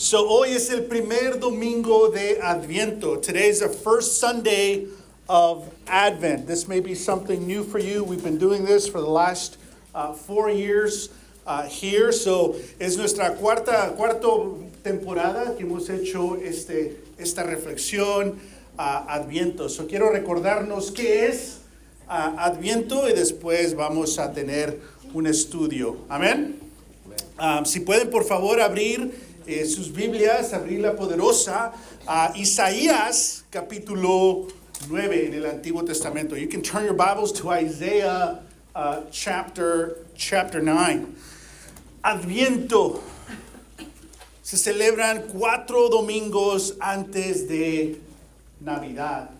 So hoy es el primer domingo de Adviento. Today is the first Sunday of Advent. This may be something new for you. We've been doing this for the last 4 years here. So es nuestra cuarto temporada que hemos hecho esta reflexión Adviento. So quiero recordarnos qué es Adviento y después vamos a tener un estudio. Amén. Si pueden por favor abrir sus Biblias, abrir la poderosa Isaías capítulo 9 en el Antiguo Testamento. You can turn your Bibles to Isaiah chapter 9. Adviento. Se celebran 4 domingos antes de Navidad.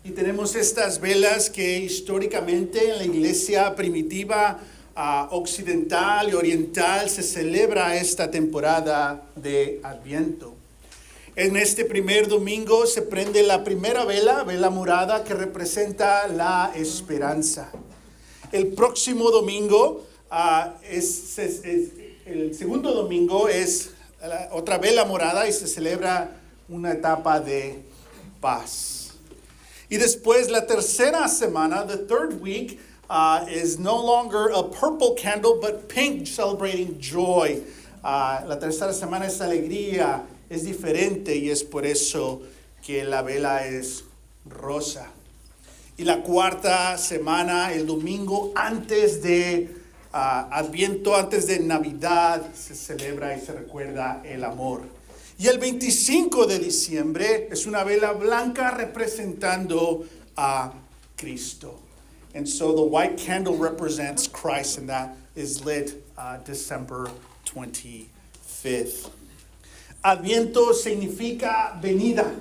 Y tenemos estas velas que históricamente en la iglesia primitiva occidental y oriental se celebra esta temporada de Adviento. En este primer domingo se prende la primera vela morada que representa la esperanza. El próximo domingo, el segundo domingo es otra vela morada y se celebra una etapa de paz. Y después la tercera semana, the third week, is no longer a purple candle, but pink, celebrating joy. La tercera semana es alegría, es diferente y es por eso que la vela es rosa. Y la cuarta semana, el domingo antes de Adviento, antes de Navidad, se celebra y se recuerda el amor. Y el 25 de diciembre es una vela blanca representando a Cristo. And so the white candle represents Christ, and that is lit December 25th. Adviento significa venida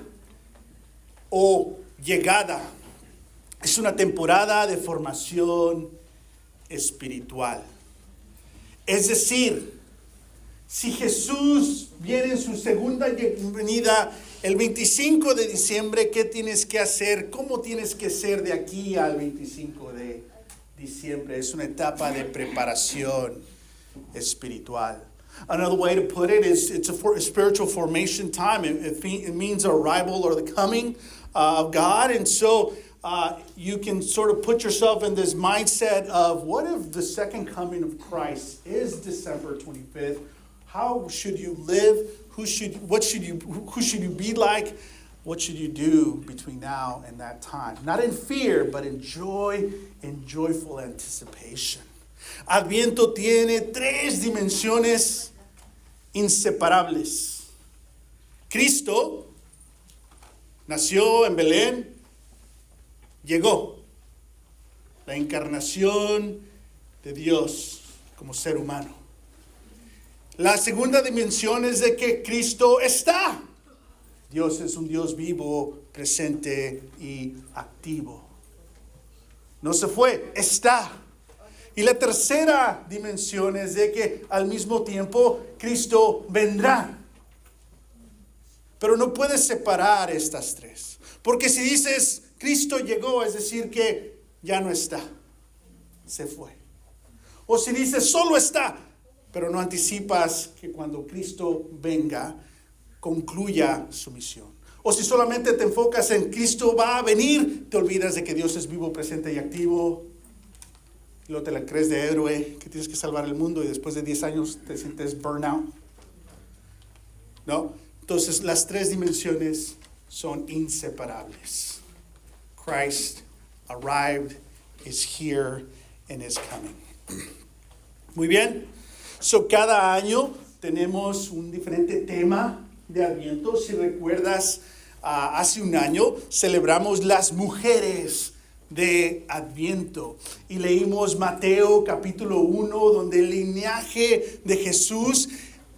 o llegada. Es una temporada de formación espiritual. Es decir, si Jesús viene en su segunda venida el 25 de diciembre, ¿qué tienes que hacer? ¿Cómo tienes que ser de aquí al 25 de diciembre? Es una etapa de preparación espiritual. Another way to put it is it's a spiritual formation time. It means arrival or the coming of God. And so you can sort of put yourself in this mindset of what if the second coming of Christ is December 25th? How should you live? Who should you be like? What should you do between now and that time? Not in fear, but in joy, in joyful anticipation. Adviento tiene 3 dimensiones inseparables. Cristo nació en Belén, llegó. La encarnación de Dios como ser humano. La segunda dimensión es de que Cristo está. Dios es un Dios vivo, presente y activo. No se fue, está. Y la tercera dimensión es de que al mismo tiempo Cristo vendrá. Pero no puedes separar estas 3. Porque si dices Cristo llegó, es decir que ya no está, se fue. O si dices solo está, pero no anticipas que cuando Cristo venga, concluya su misión. O si solamente te enfocas en Cristo va a venir, te olvidas de que Dios es vivo, presente y activo. Y luego te la crees de héroe, que tienes que salvar el mundo y después de 10 años te sientes burnout. ¿No? Entonces las 3 dimensiones son inseparables. Christ arrived, is here, and is coming. Muy bien. So, cada año tenemos un diferente tema de Adviento. Si recuerdas, hace un año celebramos las mujeres de Adviento. Y leímos Mateo capítulo 1, donde el linaje de Jesús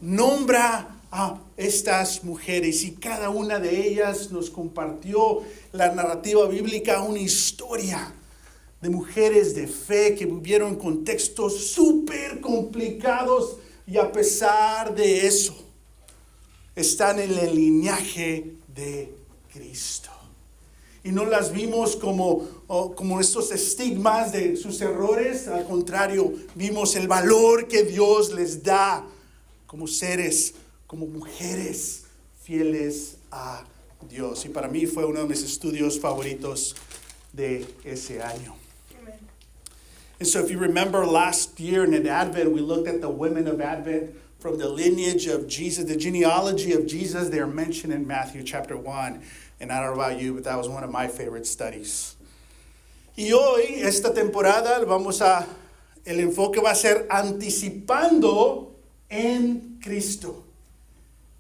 nombra a estas mujeres. Y cada una de ellas nos compartió la narrativa bíblica, una historia de mujeres de fe que vivieron contextos súper complicados y a pesar de eso están en el linaje de Cristo. Y no las vimos como estos estigmas de sus errores, al contrario, vimos el valor que Dios les da como seres como mujeres fieles a Dios. Y para mí fue uno de mis estudios favoritos de ese año. Amen. And so if you remember last year in Advent, we looked at the women of Advent from the lineage of Jesus, the genealogy of Jesus. They are mentioned in Matthew chapter 1. And I don't know about you, but that was one of my favorite studies. Y hoy, esta temporada, el enfoque va a ser anticipando en Cristo.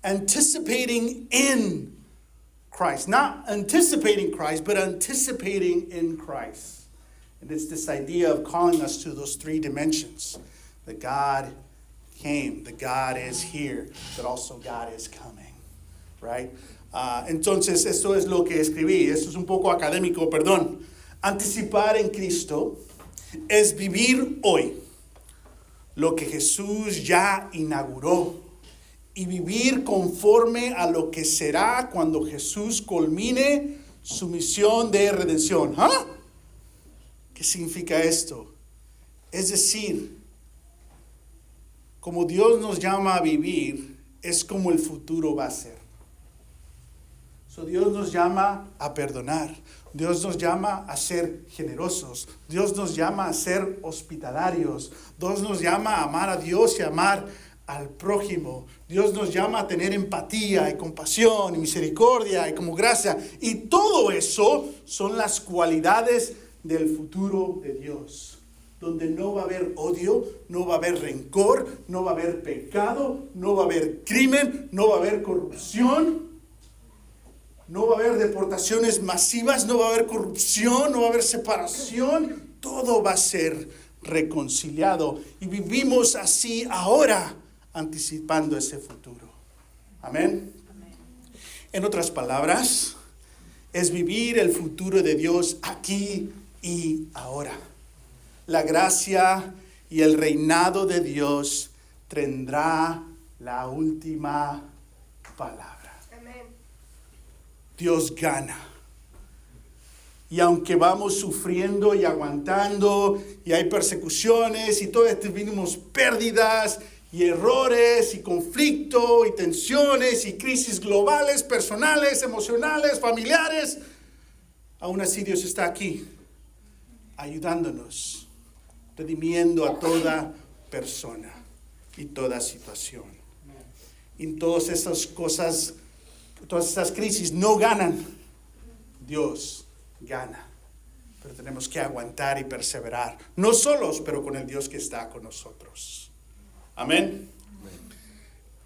Anticipating in Christ. Not anticipating Christ, but anticipating in Christ. And it's this idea of calling us to those three dimensions. That God came, that God is here, but also God is coming. Right? Entonces, esto es lo que escribí. Esto es un poco académico, perdón. Anticipar en Cristo es vivir hoy lo que Jesús ya inauguró y vivir conforme a lo que será cuando Jesús culmine su misión de redención. ¿Ah? ¿Qué significa esto? Es decir, como Dios nos llama a vivir, es como el futuro va a ser. So, Dios nos llama a perdonar. Dios nos llama a ser generosos. Dios nos llama a ser hospitalarios. Dios nos llama a amar a Dios y amar al prójimo. Dios nos llama a tener empatía y compasión y misericordia y como gracia. Y todo eso son las cualidades del futuro de Dios. Donde no va a haber odio, no va a haber rencor, no va a haber pecado, no va a haber crimen, no va a haber corrupción. No va a haber deportaciones masivas, no va a haber corrupción, no va a haber separación. Todo va a ser reconciliado. Y vivimos así ahora, anticipando ese futuro. Amén. En otras palabras, es vivir el futuro de Dios aquí y ahora. La gracia y el reinado de Dios tendrá la última palabra. Dios gana. Y aunque vamos sufriendo y aguantando, y hay persecuciones, y todas tenemos pérdidas, y errores, y conflicto, y tensiones, y crisis globales, personales, emocionales, familiares, aún así Dios está aquí, ayudándonos, redimiendo a toda persona y toda situación. Y todas esas cosas, todas estas crisis no ganan, Dios gana. Pero tenemos que aguantar y perseverar, no solos, pero con el Dios que está con nosotros. Amén.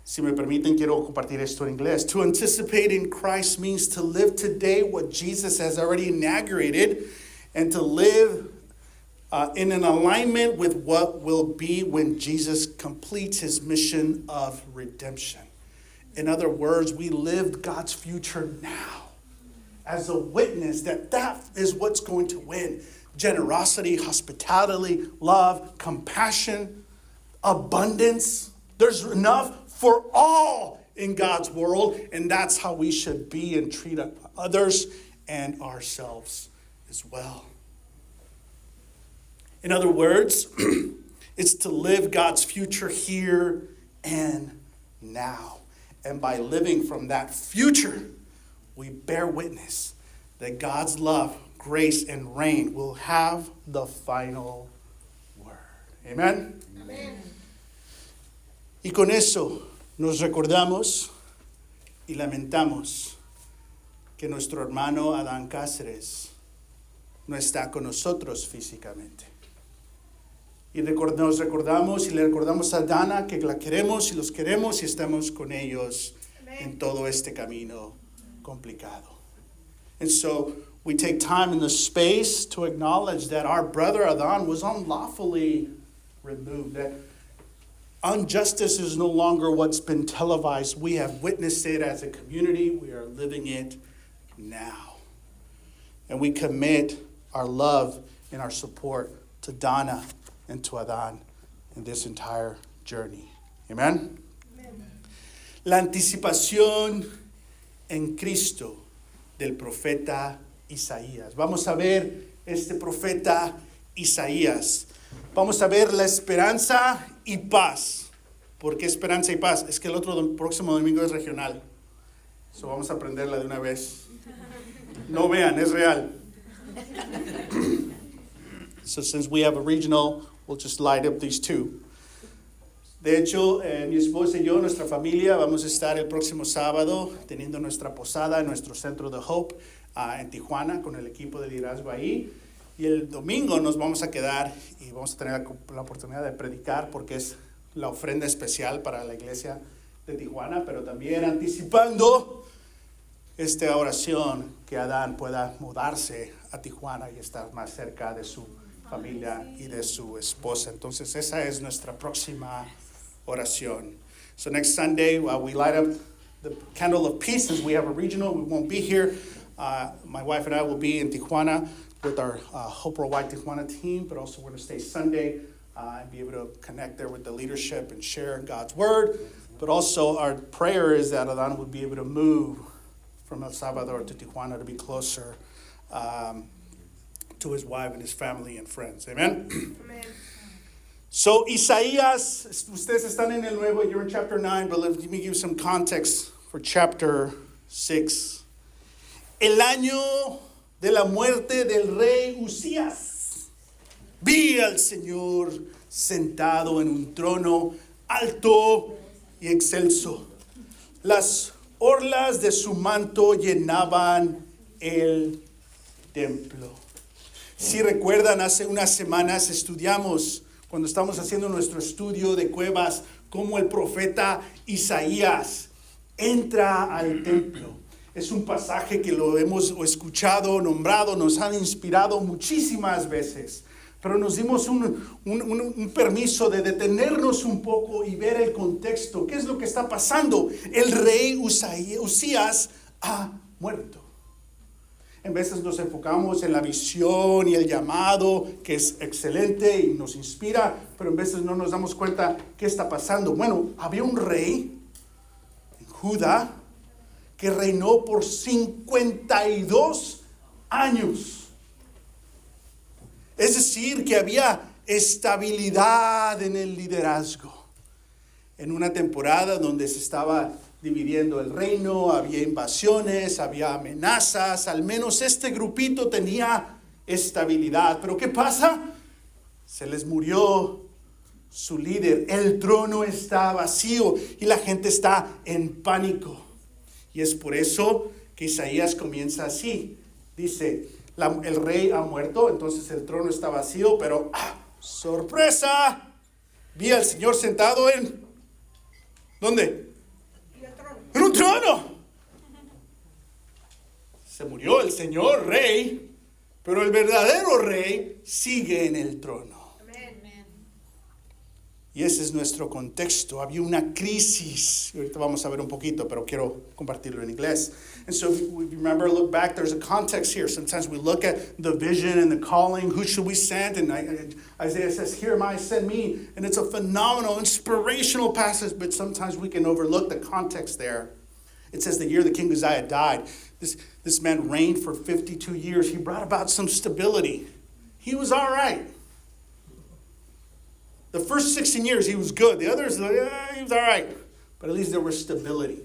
Si me permiten, quiero compartir esto en inglés. To anticipate in Christ means to live today what Jesus has already inaugurated and to live in an alignment with what will be when Jesus completes his mission of redemption. In other words, we live God's future now as a witness that is what's going to win. Generosity, hospitality, love, compassion, abundance. There's enough for all in God's world, and that's how we should be and treat others and ourselves as well. In other words, it's to live God's future here and now. And by living from that future, we bear witness that God's love, grace, and reign will have the final word. Amen? Amen. Y con eso nos recordamos y lamentamos que nuestro hermano Adán Cáceres no está con nosotros físicamente. Y nos recordamos y le recordamos a Dana que la queremos y los queremos y estamos con ellos en todo este camino complicado. And so we take time in the space to acknowledge that our brother Adán was unlawfully removed, that injustice is no longer what's been televised. We have witnessed it as a community. We are living it now. And we commit our love and our support to Dana and to Adán in this entire journey. Amen? Amen. La anticipación en Cristo del profeta Isaías. Vamos a ver este profeta Isaías. Vamos a ver la esperanza y paz ¿Por qué esperanza y paz? Es que el próximo domingo es regional. So vamos a aprenderla de una vez. No vean, es real. So since we have a regional, we'll just light up these two. De hecho, mi esposa y yo, nuestra familia, vamos a estar el próximo sábado teniendo nuestra posada en nuestro centro de Hope en Tijuana con el equipo de liderazgo ahí. Y el domingo nos vamos a quedar y vamos a tener la oportunidad de predicar porque es la ofrenda especial para la iglesia de Tijuana, pero también anticipando esta oración que Adán pueda mudarse a Tijuana y estar más cerca de su familia y de su esposa. Entonces esa es nuestra próxima oración. So next Sunday we light up the candle of peace. Since we have a regional, we won't be here. My wife and I will be in Tijuana with our Hope Worldwide Tijuana team, but also we're going to stay Sunday and be able to connect there with the leadership and share God's word. But also our prayer is that Adán would be able to move from El Salvador to Tijuana to be closer to his wife and his family and friends. Amen? Amen. So Isaías, ustedes están en el Nuevo, you're in chapter 9, but let me give you some context for chapter 6. El año de la muerte del rey Usías. Vi al Señor sentado en un trono alto y excelso. Las orlas de su manto llenaban el templo. Si recuerdan, hace unas semanas estudiamos, cuando estamos haciendo nuestro estudio de cuevas, cómo el profeta Isaías entra al templo. Es un pasaje que lo hemos escuchado, nombrado, nos han inspirado muchísimas veces. Pero nos dimos un permiso de detenernos un poco y ver el contexto. ¿Qué es lo que está pasando? El rey Usías ha muerto. En veces nos enfocamos en la visión y el llamado, que es excelente y nos inspira, pero en veces no nos damos cuenta qué está pasando. Bueno, había un rey en Judá que reinó por 52 años. Es decir, que había estabilidad en el liderazgo. En una temporada donde se estaba dividiendo el reino, había invasiones, había amenazas, al menos este grupito tenía estabilidad. Pero ¿qué pasa? Se les murió su líder, el trono está vacío y la gente está en pánico. Y es por eso que Isaías comienza así. Dice, el rey ha muerto, entonces el trono está vacío, pero ¡sorpresa! Vi al Señor sentado en... ¿Dónde? En un trono. Se murió el Señor rey, pero el verdadero rey sigue en el trono. Y ese es nuestro contexto. Había una crisis. Ahorita vamos a ver un poquito, pero quiero compartirlo en inglés. And so if you remember, look back, there's a context here. Sometimes we look at the vision and the calling. Who should we send? And Isaiah says, here am I, send me. And it's a phenomenal, inspirational passage, but sometimes we can overlook the context there. It says the year that King Uzziah died, this man reigned for 52 years. He brought about some stability. He was all right. The first 16 years, he was good. The others, he was all right. But at least there was stability.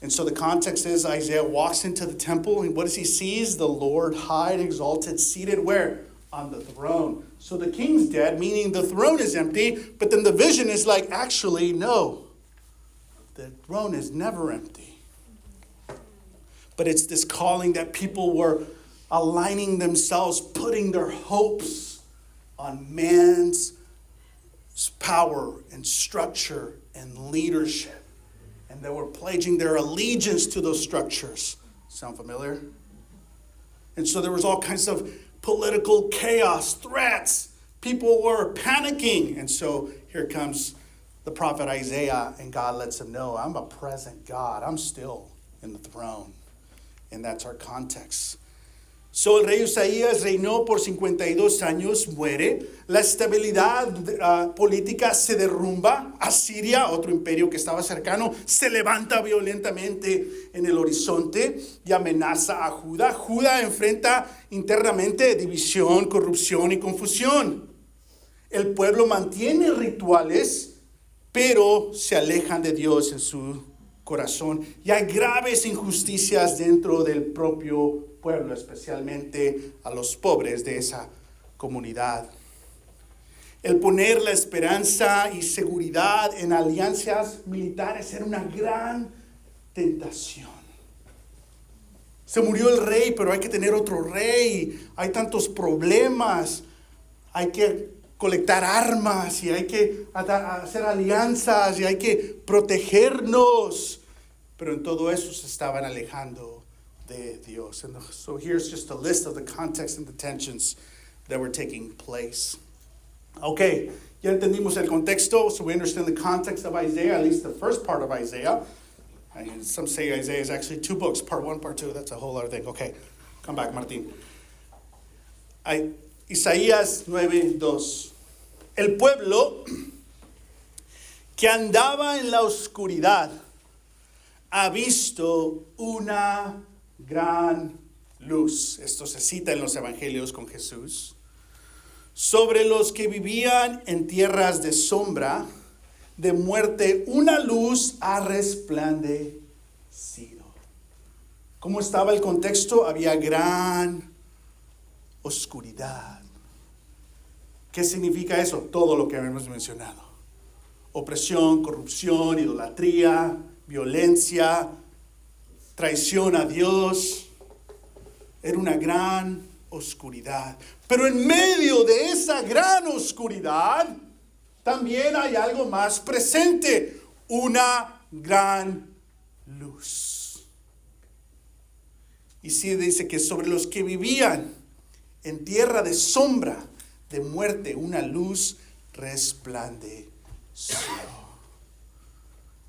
And so the context is Isaiah walks into the temple, and what does he see? The Lord high and exalted, seated where? On the throne. So the king's dead, meaning the throne is empty, but then the vision is like, actually, no. The throne is never empty. But it's this calling that people were aligning themselves, putting their hopes on man's power and structure and leadership. And they were pledging their allegiance to those structures. Sound familiar? And so there was all kinds of political chaos, threats. People were panicking. And so here comes the prophet Isaiah, and God lets him know, I'm a present God. I'm still in the throne. And that's our context. So el rey Isaías reinó por 52 años, muere, la estabilidad política se derrumba, Asiria, otro imperio que estaba cercano, se levanta violentamente en el horizonte y amenaza a Judá. Judá enfrenta internamente división, corrupción y confusión. El pueblo mantiene rituales pero se alejan de Dios en su corazón. Y hay graves injusticias dentro del propio pueblo, especialmente a los pobres de esa comunidad. El poner la esperanza y seguridad en alianzas militares era una gran tentación. Se murió el rey, pero hay que tener otro rey. Hay tantos problemas. Hay que colectar armas y hay que hacer alianzas y hay que protegernos. Pero en todo eso se estaban alejando de Dios. And so here's just a list of the context and the tensions that were taking place. Okay, ya entendimos el contexto, so we understand the context of Isaiah, at least the first part of Isaiah. And some say Isaiah is actually two books, part one, part two. That's a whole other thing. Okay, come back, Martín. Isaías 9:2. El pueblo que andaba en la oscuridad ha visto una gran luz. Esto se cita en los evangelios con Jesús. Sobre los que vivían en tierras de sombra, de muerte, una luz ha resplandecido. ¿Cómo estaba el contexto? Había gran oscuridad. ¿Qué significa eso? Todo lo que hemos mencionado. Opresión, corrupción, idolatría, violencia, traición a Dios. Era una gran oscuridad. Pero en medio de esa gran oscuridad, también hay algo más presente, una gran luz. Y sí dice que sobre los que vivían en tierra de sombra, de muerte, una luz resplandeció.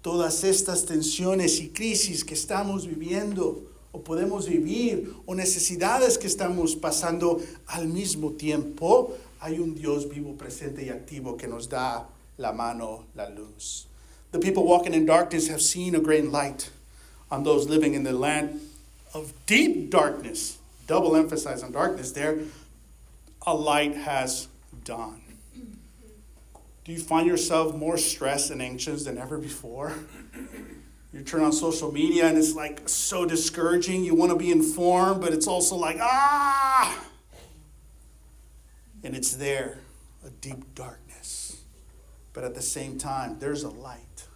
Todas estas tensiones y crisis que estamos viviendo o podemos vivir, o necesidades que estamos pasando al mismo tiempo, hay un Dios vivo, presente y activo que nos da la mano, la luz. The people walking in darkness have seen a great light. On those living in the land of deep darkness, double emphasis on darkness there, a light has dawned. Do you find yourself more stressed and anxious than ever before? You turn on social media and it's like so discouraging. You want to be informed, but it's also like, and it's there, a deep darkness. But at the same time, there's a light.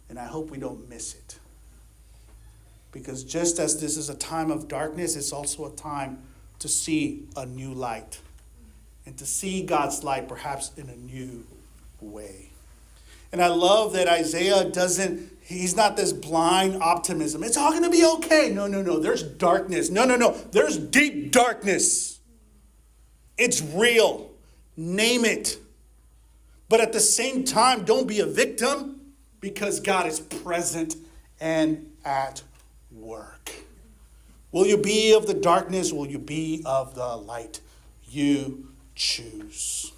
And I hope we don't miss it. Because just as this is a time of darkness, it's also a time to see a new light. And to see God's light perhaps in a new way. And I love that Isaiah he's not this blind optimism. It's all going to be okay. No. There's darkness. No. There's deep darkness. It's real. Name it. But at the same time, don't be a victim because God is present and at work. Will you be of the darkness? Will you be of the light? You choose.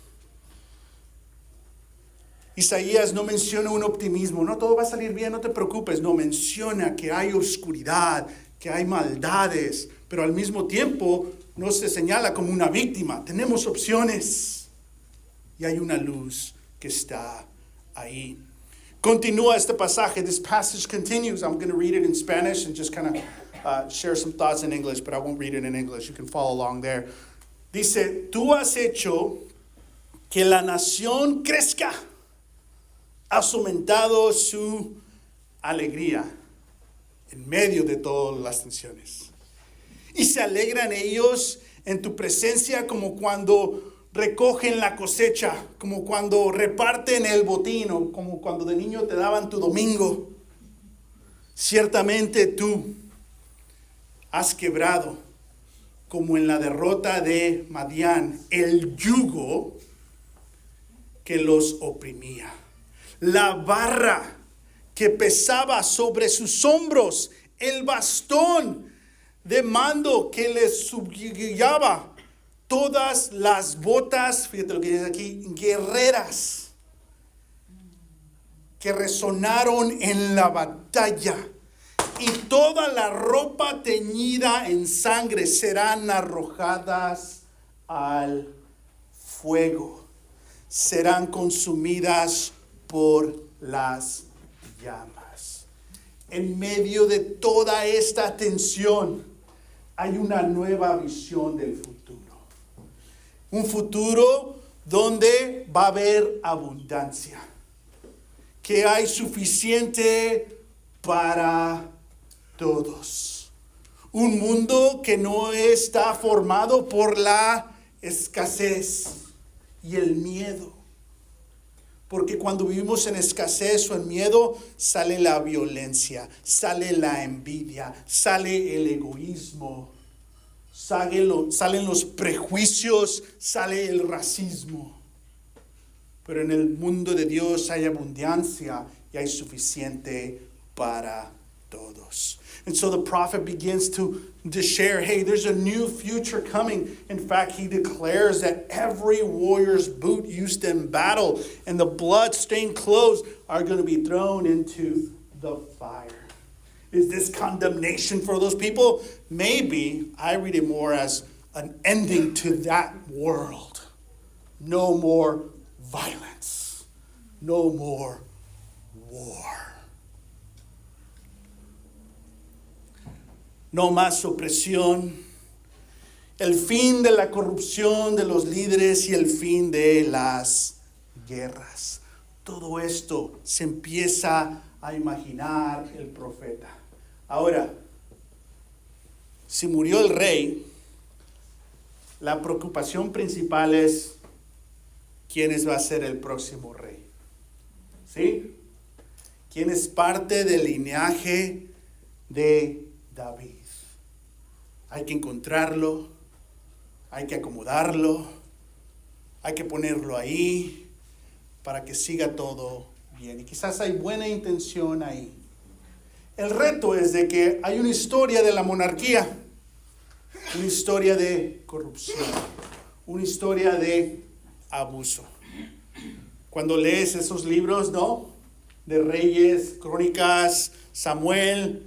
Isaías no menciona un optimismo, no todo va a salir bien, no te preocupes, no menciona que hay oscuridad, que hay maldades, pero al mismo tiempo no se señala como una víctima, tenemos opciones y hay una luz que está ahí. Continúa este pasaje, this passage continues, I'm going to read it in Spanish and just kind of share some thoughts in English, but I won't read it in English, you can follow along there. Dice, tú has hecho que la nación crezca. Has aumentado su alegría en medio de todas las tensiones. Y se alegran ellos en tu presencia como cuando recogen la cosecha, como cuando reparten el botín, o como cuando de niño te daban tu domingo. Ciertamente tú has quebrado, como en la derrota de Madián, el yugo que los oprimía. La barra que pesaba sobre sus hombros, el bastón de mando que les subjugaba, todas las botas, fíjate lo que dice aquí, guerreras, que resonaron en la batalla, y toda la ropa teñida en sangre serán arrojadas al fuego, serán consumidas por las llamas. En medio de toda esta tensión, hay una nueva visión del futuro. Un futuro donde va a haber abundancia. Que hay suficiente para todos. Un mundo que no está formado por la escasez y el miedo. Porque cuando vivimos en escasez o en miedo, sale la violencia, sale la envidia, sale el egoísmo, salen los prejuicios, sale el racismo. Pero en el mundo de Dios hay abundancia y hay suficiente para todos. And so the prophet begins to share, hey, there's a new future coming. In fact, he declares that every warrior's boot used in battle and the blood-stained clothes are going to be thrown into the fire. Is this condemnation for those people? Maybe. I read it more as an ending to that world. No more violence. No more war. No más opresión, el fin de la corrupción de los líderes y el fin de las guerras. Todo esto se empieza a imaginar el profeta. Ahora, si murió el rey, la preocupación principal es quién va a ser el próximo rey. ¿Sí? ¿Quién es parte del linaje de David? Hay que encontrarlo, hay que acomodarlo, hay que ponerlo ahí para que siga todo bien. Y quizás hay buena intención ahí. El reto es de que hay una historia de la monarquía, una historia de corrupción, una historia de abuso. Cuando lees esos libros, ¿no? De Reyes, Crónicas, Samuel,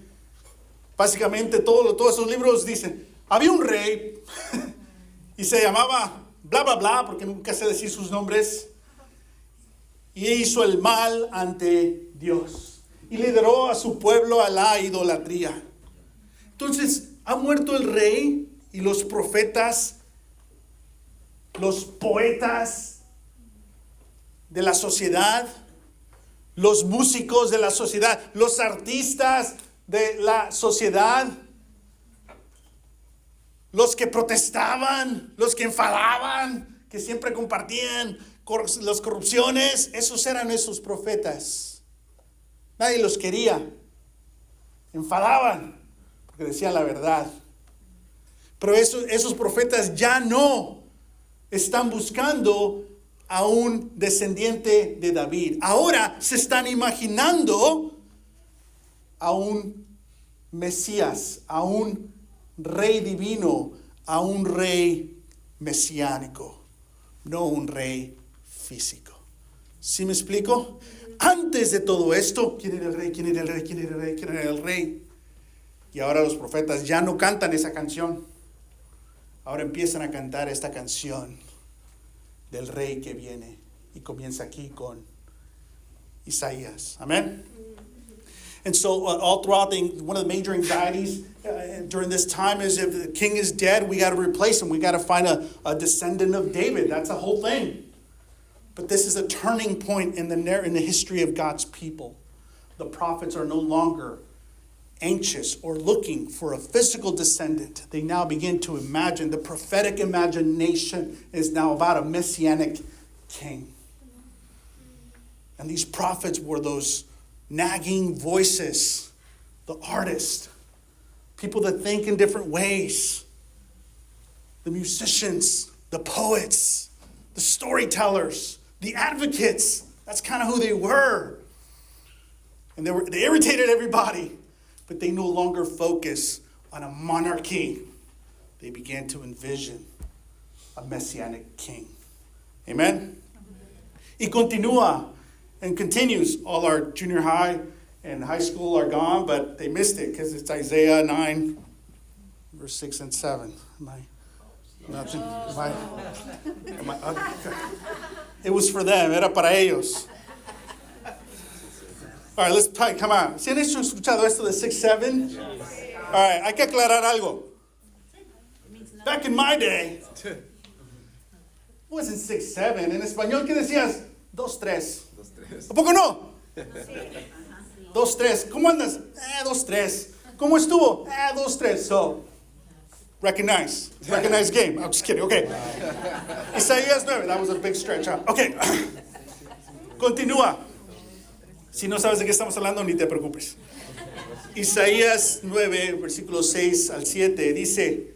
básicamente todos esos libros dicen, había un rey y se llamaba bla bla bla, porque nunca sé decir sus nombres, y hizo el mal ante Dios y lideró a su pueblo a la idolatría. Entonces, ha muerto el rey y los profetas, los poetas de la sociedad, los músicos de la sociedad, los artistas de la sociedad, los que protestaban, los que enfadaban, que siempre compartían las corrupciones, esos eran esos profetas. Nadie los quería, enfadaban porque decían la verdad. Pero esos profetas ya no están buscando a un descendiente de David. Ahora se están imaginando a un Mesías, a un rey divino, a un rey mesiánico, no un rey físico. ¿Sí me explico? Antes de todo esto, ¿quién era el rey? ¿Quién era el rey? ¿Quién era el rey? ¿Quién era el rey? Y ahora los profetas ya no cantan esa canción. Ahora empiezan a cantar esta canción del rey que viene. Y comienza aquí con Isaías. Amén. And so all throughout, one of the major anxieties during this time is if the king is dead, we got to replace him. We got to find a descendant of David. That's a whole thing. But this is a turning point in the history of God's people. The prophets are no longer anxious or looking for a physical descendant. They now begin to imagine. The prophetic imagination is now about a messianic king. And these prophets were those nagging voices, the artists, people that think in different ways, the musicians, the poets, the storytellers, the advocates. That's kind of who they were. And they irritated everybody, but they no longer focus on a monarchy. They began to envision a messianic king. Amen? Y continúa and continues. All our junior high and high school are gone, but they missed it because it's Isaiah 9, verse 6 and 7. It was for them, era para ellos. All right, let's try, come on. ¿Sí han escuchado esto de 6'7"? All right, hay que aclarar algo. Back in my day, it wasn't 6'7". En español, ¿qué decías? 2'3". ¿A poco no? 2'3". ¿Cómo andas? 2'3". ¿Cómo estuvo? 2'3". So, recognize game. I'm just kidding. Okay. Isaías 9. That was a big stretch. Huh? Okay. Continúa. Si no sabes de qué estamos hablando, ni te preocupes. Isaías 9, versículos 6 al 7, dice,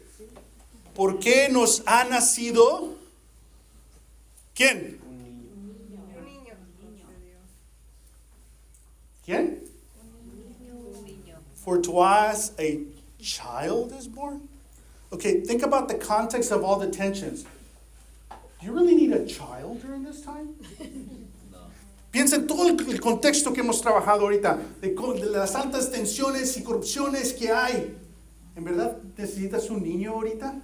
¿por qué nos ha nacido? ¿Quién? Un niño. ¿Quién? For to us a child is born? Okay, think about the context of all the tensions. Do you really need a child during this time? Piensa en todo el contexto que hemos trabajado ahorita, de las altas tensiones y corrupciones que hay. ¿En verdad necesitas un niño ahorita?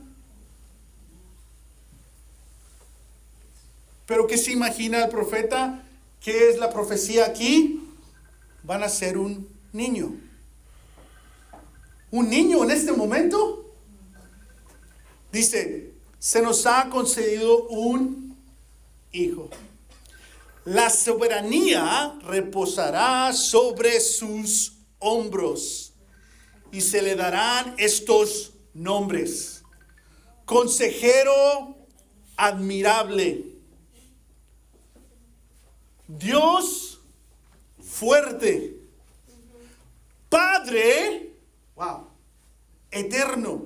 Pero ¿qué se imagina el profeta? ¿Qué es la profecía aquí? Van a ser un niño. ¿Un niño en este momento? Dice, se nos ha concedido un hijo. La soberanía reposará sobre sus hombros y se le darán estos nombres. Consejero admirable. Dios fuerte. Padre, wow, eterno.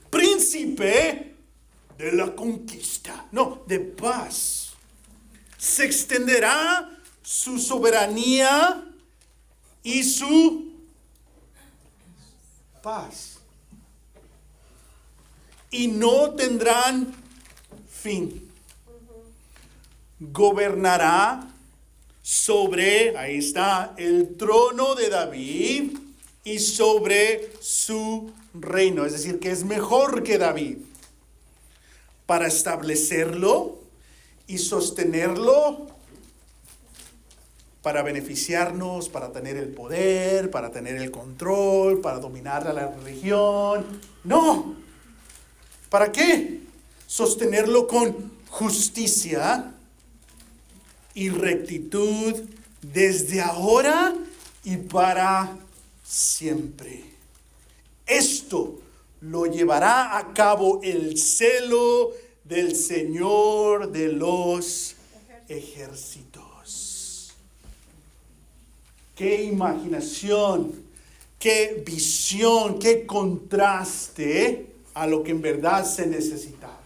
Príncipe de la conquista. No, de paz. Se extenderá su soberanía y su paz. Y no tendrán fin. Gobernará sobre, ahí está, el trono de David y sobre su reino. Es decir, que es mejor que David. Para establecerlo y sostenerlo, para beneficiarnos, para tener el poder, para tener el control, para dominar a la religión. No. ¿Para qué? Sostenerlo con justicia y rectitud desde ahora y para siempre. Esto lo llevará a cabo el celo del Señor de los ejércitos. Qué imaginación, qué visión, qué contraste a lo que en verdad se necesitaba.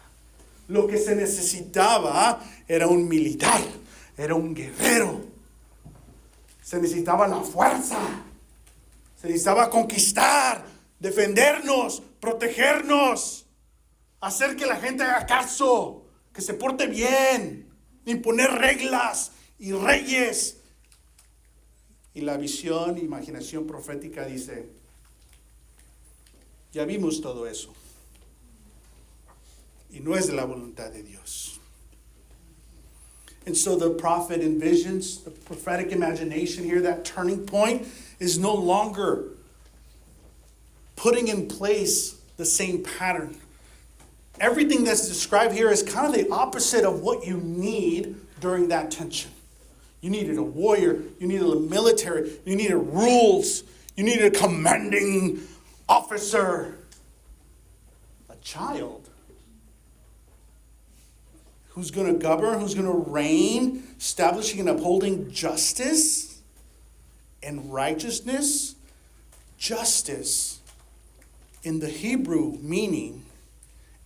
Lo que se necesitaba era un militar, era un guerrero. Se necesitaba la fuerza, se necesitaba conquistar, defendernos, protegernos. Hacer que la gente haga caso, que se porte bien, imponer reglas y reyes. Y la visión, imaginación profética dice, ya vimos todo eso. Y no es de la voluntad de Dios. And so the prophet envisions, the prophetic imagination here, that turning point is no longer putting in place the same pattern. Everything that's described here is kind of the opposite of what you need during that tension. You needed a warrior. You needed a military. You needed rules. You needed a commanding officer. A child who's going to govern, who's going to reign, establishing and upholding justice and righteousness. Justice in the Hebrew meaning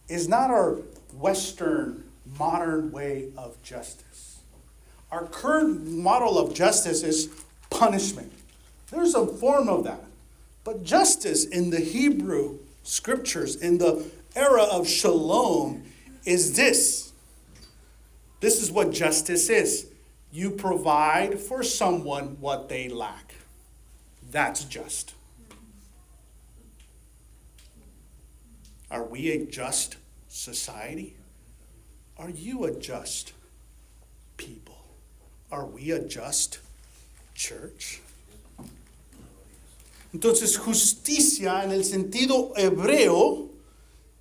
is not our Western modern way of justice. Our current model of justice is punishment. There's a form of that. But justice in the Hebrew scriptures, in the era of shalom, is this. This is what justice is. You provide for someone what they lack. That's just. Are we a just society? Are you a just people? Are we a just church. Entonces, justicia en el sentido hebreo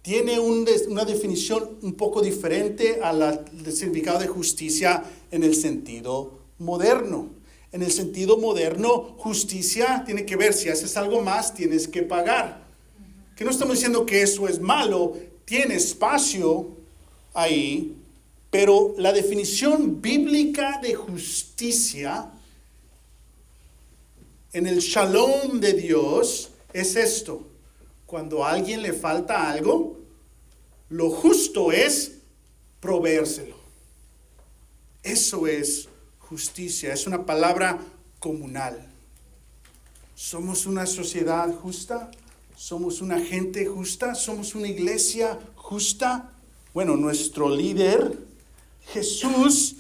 tiene una definición un poco diferente al significado de justicia en el sentido moderno. En el sentido moderno, justicia tiene que ver, si haces algo más, tienes que pagar. Que no estamos diciendo que eso es malo, tiene espacio ahí, pero la definición bíblica de justicia en el shalom de Dios es esto: cuando a alguien le falta algo, lo justo es proveérselo. Eso es justicia, es una palabra comunal. ¿Somos una sociedad justa? ¿Somos una gente justa? ¿Somos una iglesia justa? Bueno, nuestro líder, Jesús,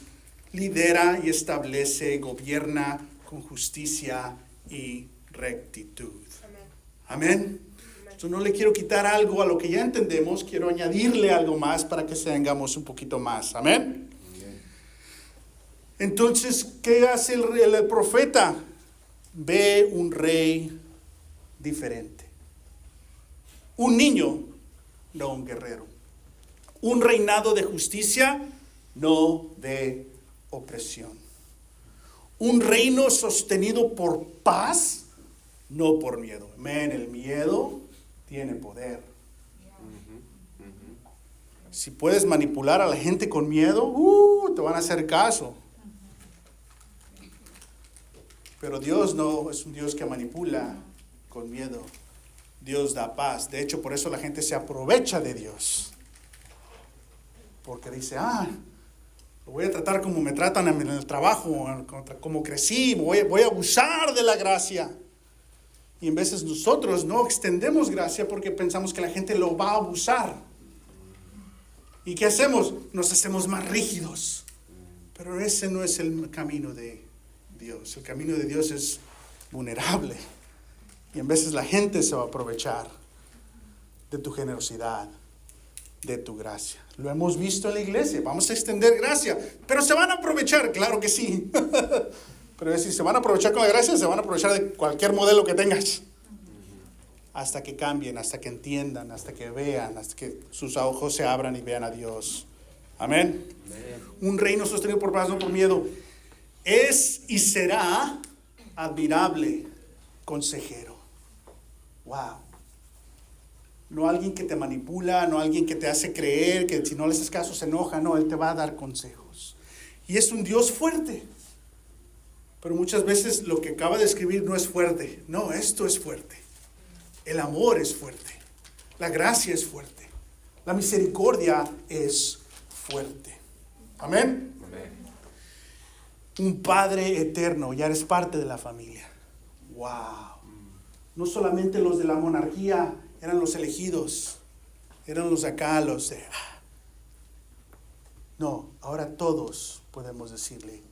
lidera y establece, gobierna con justicia y rectitud. Amén. Entonces, no le quiero quitar algo a lo que ya entendemos, quiero añadirle algo más para que tengamos un poquito más. Amén. Entonces, ¿qué hace el profeta? Ve un rey diferente. Un niño, no un guerrero. Un reinado de justicia, no de opresión. Un reino sostenido por paz, no por miedo. Amén, el miedo tiene poder. Si puedes manipular a la gente con miedo, te van a hacer caso. Pero Dios no es un Dios que manipula con miedo. Dios da paz. De hecho, por eso la gente se aprovecha de Dios. Porque dice, lo voy a tratar como me tratan en el trabajo, como crecí, voy a abusar de la gracia. Y en veces nosotros no extendemos gracia porque pensamos que la gente lo va a abusar. ¿Y qué hacemos? Nos hacemos más rígidos. Pero ese no es el camino de Dios. El camino de Dios es vulnerable. Y en veces la gente se va a aprovechar de tu generosidad, de tu gracia. Lo hemos visto en la iglesia. Vamos a extender gracia. Pero se van a aprovechar, claro que sí. Pero si se van a aprovechar con la gracia, se van a aprovechar de cualquier modelo que tengas. Hasta que cambien, hasta que entiendan, hasta que vean, hasta que sus ojos se abran y vean a Dios. Amén. Amén. Un reino sostenido por paz, no por miedo. Es y será admirable consejero. Wow. No alguien que te manipula, no alguien que te hace creer que si no le haces caso se enoja. No, Él te va a dar consejos. Y es un Dios fuerte. Pero muchas veces lo que acaba de escribir no es fuerte. No, esto es fuerte. El amor es fuerte. La gracia es fuerte. La misericordia es fuerte. Amén. Amén. Un Padre eterno. Ya eres parte de la familia. Wow. No solamente los de la monarquía eran los elegidos. Eran los acá, los de... No, ahora todos podemos decirle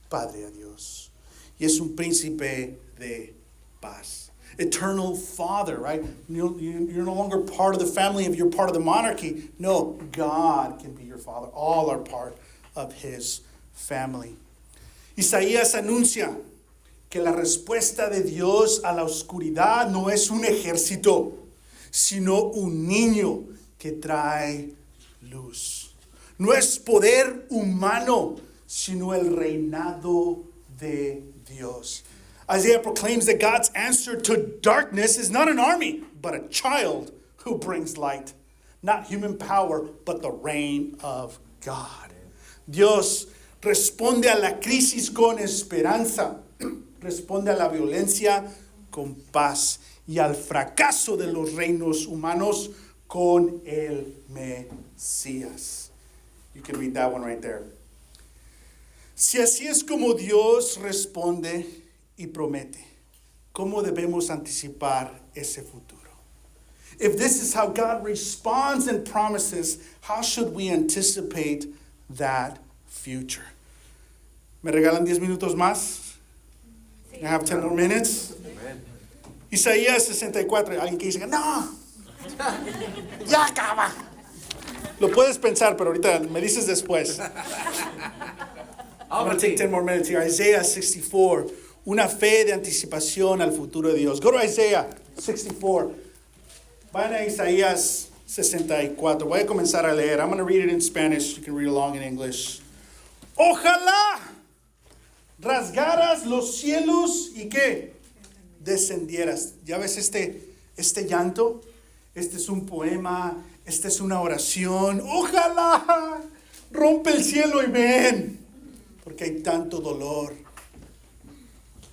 Padre a Dios. Y es un príncipe de paz. Eternal Father, right? You're no longer part of the family if you're part of the monarchy. No, God can be your Father. All are part of His family. Isaías anuncia que la respuesta de Dios a la oscuridad no es un ejército, sino un niño que trae luz. No es poder humano, sino el reinado de Dios. Isaiah proclaims that God's answer to darkness is not an army, but a child who brings light. Not human power, but the reign of God. Dios responde a la crisis con esperanza, responde a la violencia con paz y al fracaso de los reinos humanos con el Mesías. You can read that one right there. Si así es como Dios responde y promete, ¿cómo debemos anticipar ese futuro? If this is how God responds and promises, how should we anticipate that future? ¿Me regalan 10 minutos más? I have 10 more minutes. Amen. Isaías 64. Alguien que dice, no, ya acaba. Lo puedes pensar, pero ahorita me dices después. I'm going to take 10 more minutes here. Isaiah 64. una fe de anticipación al futuro de Dios. Go to Isaiah 64. Vayan a Isaías 64. Voy a comenzar a leer. I'm going to read it in Spanish. You can read along in English. Ojalá rasgaras los cielos y ¿qué? Descendieras. ¿Ya ves este llanto? Este es un poema. Esta es una oración. Ojalá rompe el cielo y ven. Porque hay tanto dolor.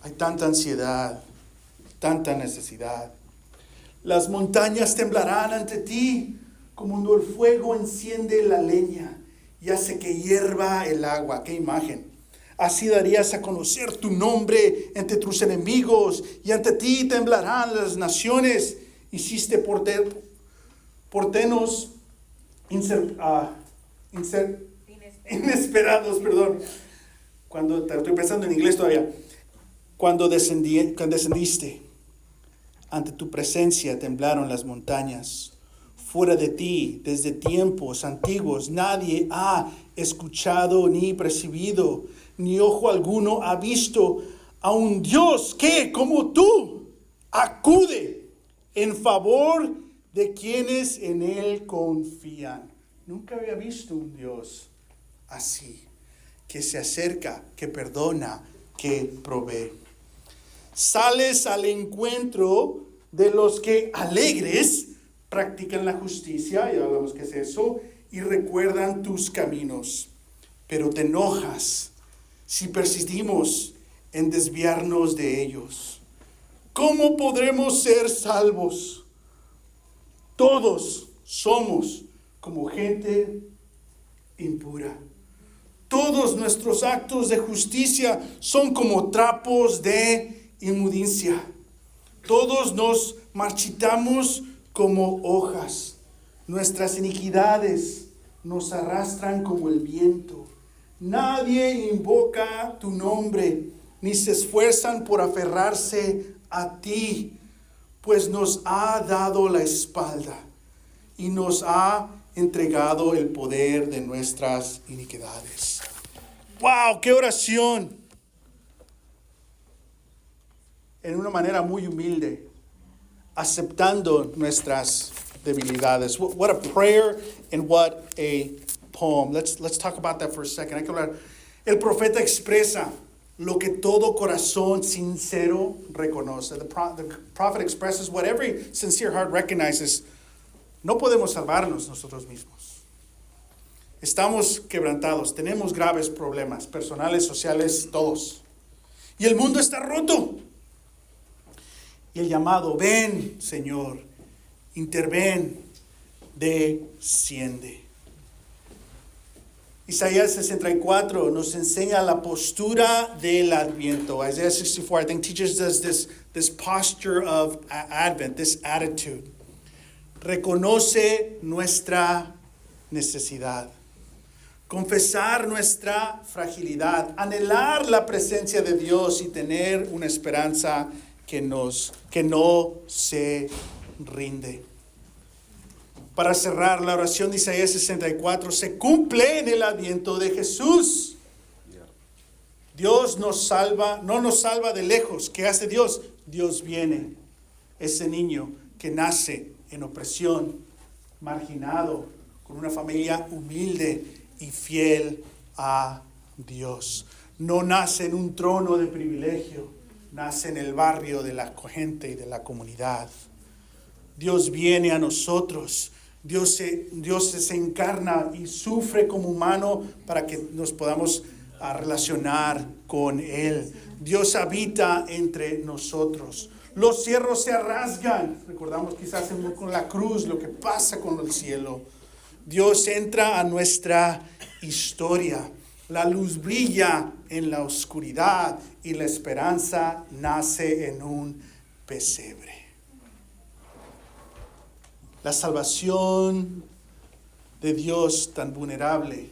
Hay tanta ansiedad. Tanta necesidad. Las montañas temblarán ante ti, como cuando el fuego enciende la leña y hace que hierva el agua. ¡Qué imagen! Así darías a conocer tu nombre entre tus enemigos, y ante ti temblarán las naciones. Hiciste portenos inesperados, Cuando estoy pensando en inglés todavía. Cuando descendiste. Ante tu presencia temblaron las montañas. Fuera de ti, desde tiempos antiguos, nadie ha escuchado ni percibido, ni ojo alguno ha visto a un Dios que, como tú, acude en favor de quienes en Él confían. Nunca había visto un Dios así, que se acerca, que perdona, que provee. Sales al encuentro de los que alegres practican la justicia, ya hablamos que es eso, y recuerdan tus caminos. Pero te enojas si persistimos en desviarnos de ellos. ¿Cómo podremos ser salvos? Todos somos como gente impura. Todos nuestros actos de justicia son como trapos de inmundicia. Todos nos marchitamos como hojas. Nuestras iniquidades nos arrastran como el viento. Nadie invoca tu nombre, ni se esfuerzan por aferrarse a ti, pues nos ha dado la espalda y nos ha entregado el poder de nuestras iniquidades. ¡Wow! ¡Qué oración! En una manera muy humilde, aceptando nuestras debilidades. What a prayer and what a poem. Let's talk about that for a second. Hay que hablar. El profeta expresa lo que todo corazón sincero reconoce. The prophet expresses what every sincere heart recognizes. No podemos salvarnos nosotros mismos. Estamos quebrantados, tenemos graves problemas personales, sociales, todos. Y el mundo está roto. Y el llamado, ven, Señor, interven, desciende. Isaías 64 nos enseña la postura del Adviento. Isaiah 64, I think, teaches us this posture of Advent, this attitude. Reconoce nuestra necesidad. Confesar nuestra fragilidad. Anhelar la presencia de Dios y tener una esperanza que no se rinde. Para cerrar, la oración de Isaías 64 se cumple en el Adviento de Jesús. Dios nos salva, no nos salva de lejos. ¿Qué hace Dios? Dios viene. Ese niño que nace en opresión, marginado, con una familia humilde y fiel a Dios. No nace en un trono de privilegio, nace en el barrio de la gente y de la comunidad. Dios viene a nosotros. Dios se encarna y sufre como humano para que nos podamos relacionar con Él. Dios habita entre nosotros. Los cielos se rasgan. Recordamos quizás con la cruz lo que pasa con el cielo. Dios entra a nuestra historia. La luz brilla en la oscuridad y la esperanza nace en un pesebre. La salvación de Dios tan vulnerable,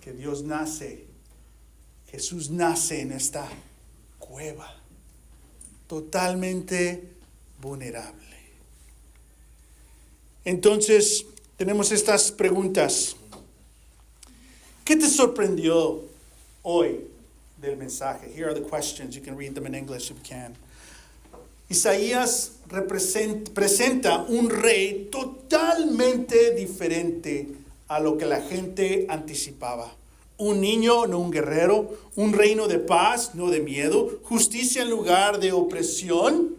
que Dios nace, Jesús nace en esta cueva, totalmente vulnerable. Entonces, tenemos estas preguntas. ¿Qué te sorprendió hoy del mensaje. Here are the questions. You can read them in English if you can. Isaías presenta un rey totalmente diferente a lo que la gente anticipaba. Un niño, no un guerrero. Un reino de paz, no de miedo. Justicia en lugar de opresión.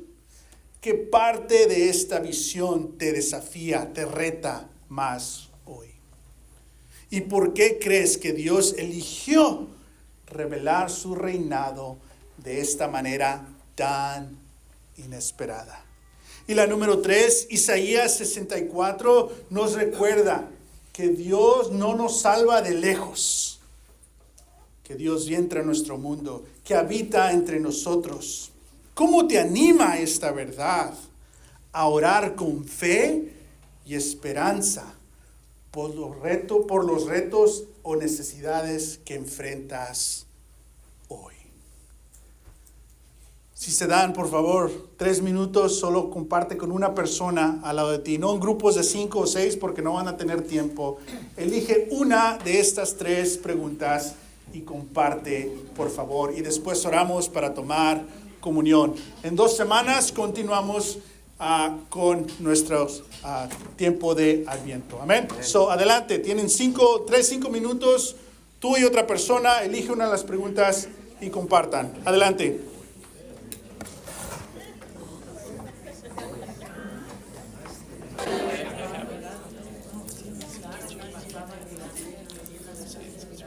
¿Qué parte de esta visión te desafía, te reta más hoy? ¿Y por qué crees que Dios eligió revelar su reinado de esta manera tan inesperada? Y la número 3, Isaías 64 nos recuerda que Dios no nos salva de lejos, que Dios entra en nuestro mundo, que habita entre nosotros. ¿Cómo te anima esta verdad a orar con fe y esperanza por los retos o necesidades que enfrentas hoy? Si se dan, por favor, 3 minutos, solo comparte con una persona al lado de ti, no en grupos de 5 o 6 porque no van a tener tiempo. Elige una de estas 3 preguntas y comparte, por favor. Y después oramos para tomar comunión. En 2 semanas continuamos con nuestro tiempo de Adviento. Amén. So, adelante, tienen 5 minutos. Tú y otra persona, elige una de las preguntas y compartan. Adelante.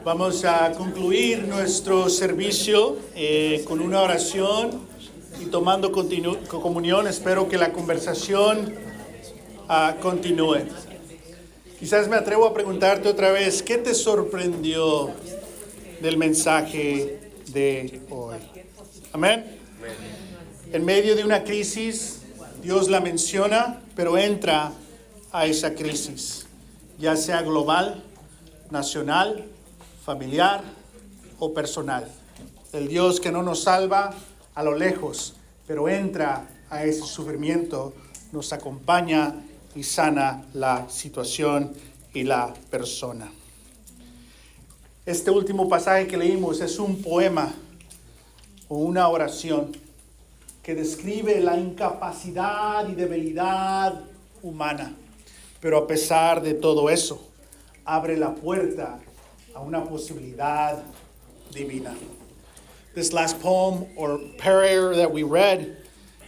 Vamos a concluir nuestro servicio con una oración y tomando comunión. Espero que la conversación continúe. Quizás me atrevo a preguntarte otra vez, ¿qué te sorprendió del mensaje de hoy? Amén. En medio de una crisis, Dios la menciona, pero entra a esa crisis, ya sea global, nacional, familiar o personal. El Dios que no nos salva a lo lejos, pero entra a ese sufrimiento, nos acompaña y sana la situación y la persona. Este último pasaje que leímos es un poema o una oración que describe la incapacidad y debilidad humana, pero a pesar de todo eso, abre la puerta a una posibilidad divina. This last poem or prayer that we read,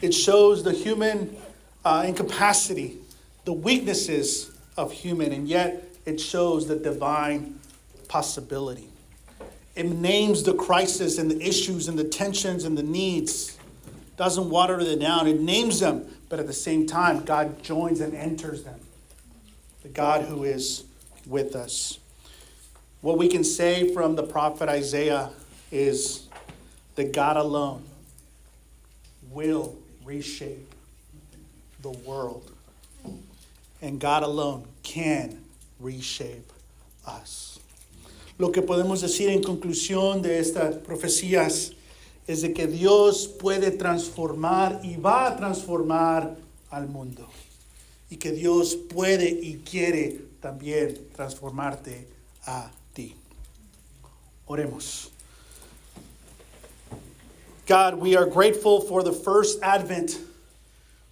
it shows the human incapacity, the weaknesses of human, and yet it shows the divine possibility. It names the crisis and the issues and the tensions and the needs. Doesn't water them down. It names them, but at the same time, God joins and enters them. The God who is with us. What we can say from the prophet Isaiah is that God alone will reshape the world. And God alone can reshape us. Lo que podemos decir en conclusión de estas profecías es de que Dios puede transformar y va a transformar al mundo. Y que Dios puede y quiere también transformarte a ti. Oremos. God, we are grateful for the first advent.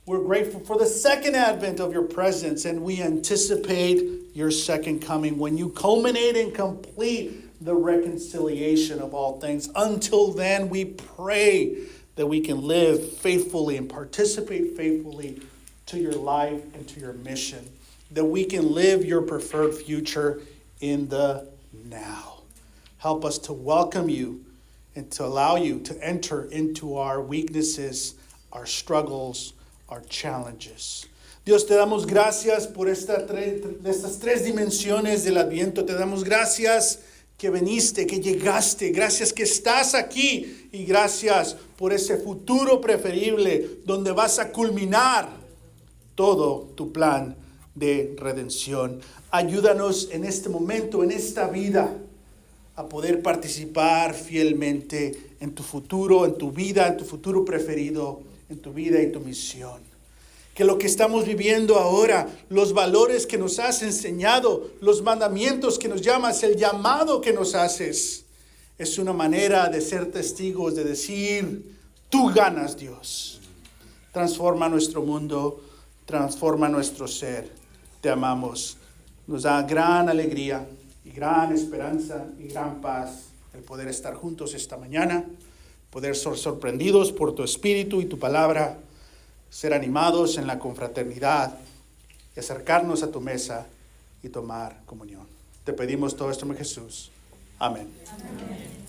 We're grateful for the second advent of your presence, and we anticipate your second coming when you culminate and complete the reconciliation of all things. Until then, we pray that we can live faithfully and participate faithfully to your life and to your mission, that we can live your preferred future in the now. Help us to welcome you and to allow you to enter into our weaknesses, our struggles, our challenges. Dios, te damos gracias por estas 3 dimensiones del Adviento. Te damos gracias que viniste, que llegaste. Gracias que estás aquí. Y gracias por ese futuro preferible donde vas a culminar todo tu plan de redención. Ayúdanos en este momento, en esta vida, a poder participar fielmente en tu futuro, en tu vida, en tu futuro preferido, en tu vida y tu misión. Que lo que estamos viviendo ahora, los valores que nos has enseñado, los mandamientos que nos llamas, el llamado que nos haces, Es una manera de ser testigos, de decir, tú ganas, Dios. Transforma nuestro mundo, transforma nuestro ser. Te amamos. Nos da gran alegría y gran esperanza y gran paz el poder estar juntos esta mañana, poder ser sorprendidos por tu espíritu y tu palabra, ser animados en la confraternidad y acercarnos a tu mesa y tomar comunión. Te pedimos todo esto en Jesús. Amén. Amén.